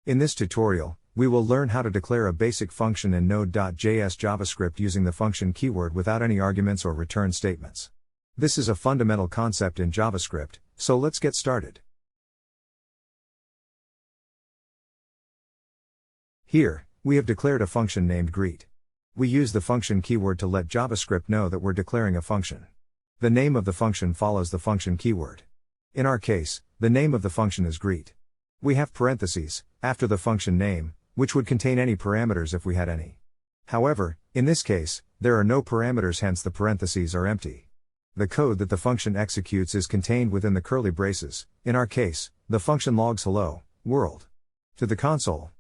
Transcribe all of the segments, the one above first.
In this tutorial, we will learn how to declare a basic function in Node.js JavaScript using the function keyword without any arguments or return statements. This is a fundamental concept in JavaScript, so let's get started. Here, we have declared a function named greet. We use the function keyword to let JavaScript know that we're declaring a function. The name of the function follows the function keyword. In our case, the name of the function is greet. We have parentheses after the function name, which would contain any parameters if we had any. However, in this case, there are no parameters, hence the parentheses are empty. The code that the function executes is contained within the curly braces. In our case, the function logs hello, world, to the console.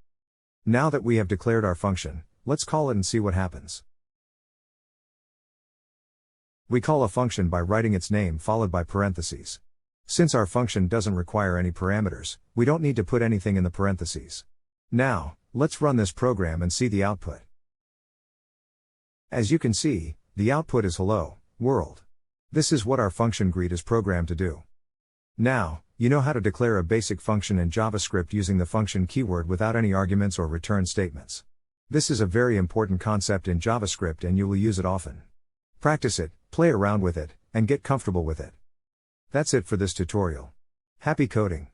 Now that we have declared our function, let's call it and see what happens. We call a function by writing its name followed by parentheses. Since our function doesn't require any parameters, we don't need to put anything in the parentheses. Now, let's run this program and see the output. As you can see, the output is hello, world. This is what our function greet is programmed to do. Now, you know how to declare a basic function in JavaScript using the function keyword without any arguments or return statements. This is a very important concept in JavaScript and you will use it often. Practice it, play around with it, and get comfortable with it. That's it for this tutorial. Happy coding!